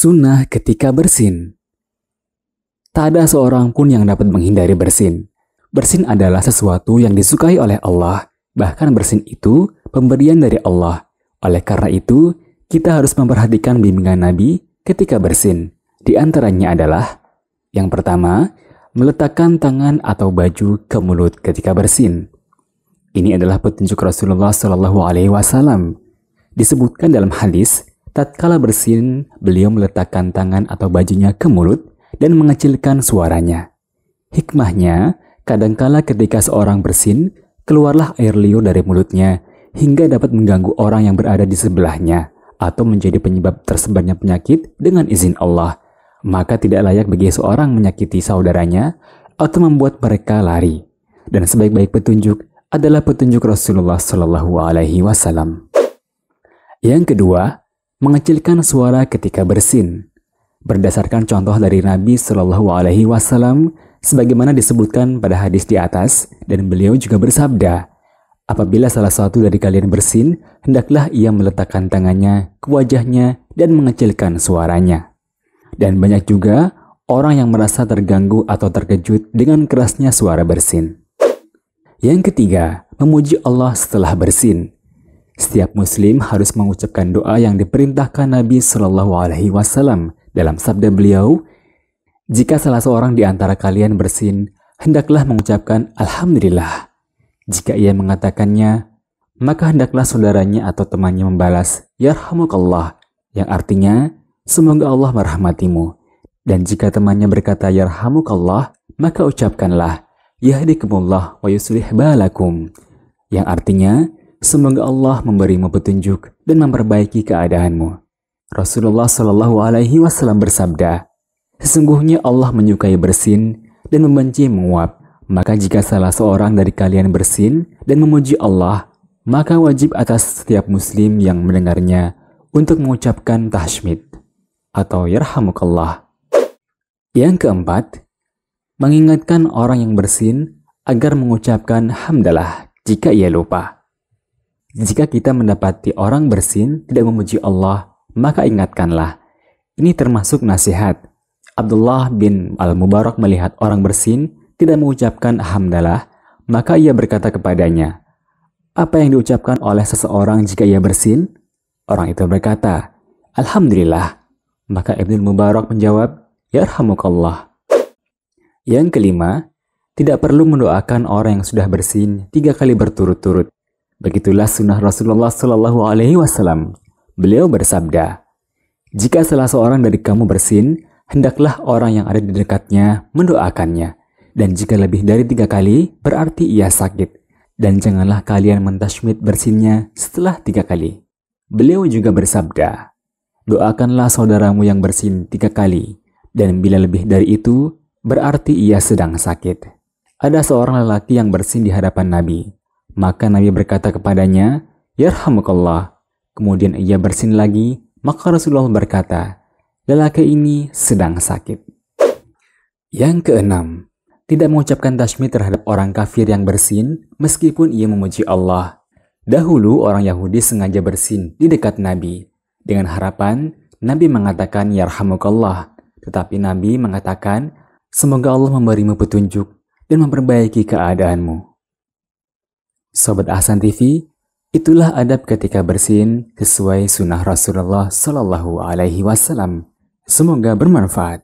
Sunnah ketika bersin. Tak ada seorang pun yang dapat menghindari bersin. Bersin adalah sesuatu yang disukai oleh Allah. Bahkan bersin itu pemberian dari Allah. Oleh karena itu, kita harus memperhatikan bimbingan Nabi ketika bersin. Di antaranya adalah, yang pertama, meletakkan tangan atau baju ke mulut ketika bersin. Ini adalah petunjuk Rasulullah SAW. Disebutkan dalam hadis, tatkala bersin, beliau meletakkan tangan atau bajunya ke mulut dan mengecilkan suaranya. Hikmahnya, kadangkala ketika seorang bersin, keluarlah air liur dari mulutnya hingga dapat mengganggu orang yang berada di sebelahnya atau menjadi penyebab tersebarnya penyakit dengan izin Allah. Maka tidak layak bagi seorang menyakiti saudaranya atau membuat mereka lari. Dan sebaik-baik petunjuk adalah petunjuk Rasulullah SAW. Yang kedua, mengecilkan suara ketika bersin. Berdasarkan contoh dari Nabi SAW, sebagaimana disebutkan pada hadis di atas, dan beliau juga bersabda, apabila salah satu dari kalian bersin, hendaklah ia meletakkan tangannya ke wajahnya dan mengecilkan suaranya. Dan banyak juga orang yang merasa terganggu atau terkejut dengan kerasnya suara bersin. Yang ketiga, memuji Allah setelah bersin. Setiap muslim harus mengucapkan doa yang diperintahkan Nabi SAW dalam sabda beliau, jika salah seorang di antara kalian bersin, hendaklah mengucapkan Alhamdulillah. Jika ia mengatakannya, maka hendaklah saudaranya atau temannya membalas Yarhamukallah, yang artinya, semoga Allah merahmatimu. Dan jika temannya berkata Yarhamukallah, maka ucapkanlah Yahdikumullah wa yuslih balakum, yang artinya, semoga Allah memberimu petunjuk dan memperbaiki keadaanmu. Rasulullah SAW bersabda, sesungguhnya Allah menyukai bersin dan membenci menguap. Maka jika salah seorang dari kalian bersin dan memuji Allah, maka wajib atas setiap muslim yang mendengarnya untuk mengucapkan tahmid atau yarhamukallah. Yang keempat, mengingatkan orang yang bersin agar mengucapkan hamdalah jika ia lupa. Jika kita mendapati orang bersin tidak memuji Allah, maka ingatkanlah. Ini termasuk nasihat. Abdullah bin Al-Mubarak melihat orang bersin tidak mengucapkan hamdalah, maka ia berkata kepadanya, apa yang diucapkan oleh seseorang jika ia bersin? Orang itu berkata, Alhamdulillah. Maka Ibnu Mubarak menjawab, Yarhamukallah. Yang kelima, tidak perlu mendoakan orang yang sudah bersin 3 kali berturut-turut. Begitulah sunnah Rasulullah SAW. Beliau bersabda, jika salah seorang dari kamu bersin, hendaklah orang yang ada di dekatnya mendoakannya. Dan jika lebih dari 3 kali, berarti ia sakit. Dan janganlah kalian mentashmid bersinnya setelah 3 kali. Beliau juga bersabda, doakanlah saudaramu yang bersin 3 kali. Dan bila lebih dari itu, berarti ia sedang sakit. Ada seorang lelaki yang bersin di hadapan Nabi. Maka Nabi berkata kepadanya, Yarhamukallah. Kemudian ia bersin lagi, maka Rasulullah berkata, lelaki ini sedang sakit. Yang keenam, tidak mengucapkan tasmid terhadap orang kafir yang bersin meskipun ia memuji Allah. Dahulu orang Yahudi sengaja bersin di dekat Nabi dengan harapan Nabi mengatakan Yarhamukallah. Tetapi Nabi mengatakan, semoga Allah memberimu petunjuk dan memperbaiki keadaanmu. Sobat Ahsan TV, itulah adab ketika bersin sesuai sunnah Rasulullah SAW. Semoga bermanfaat.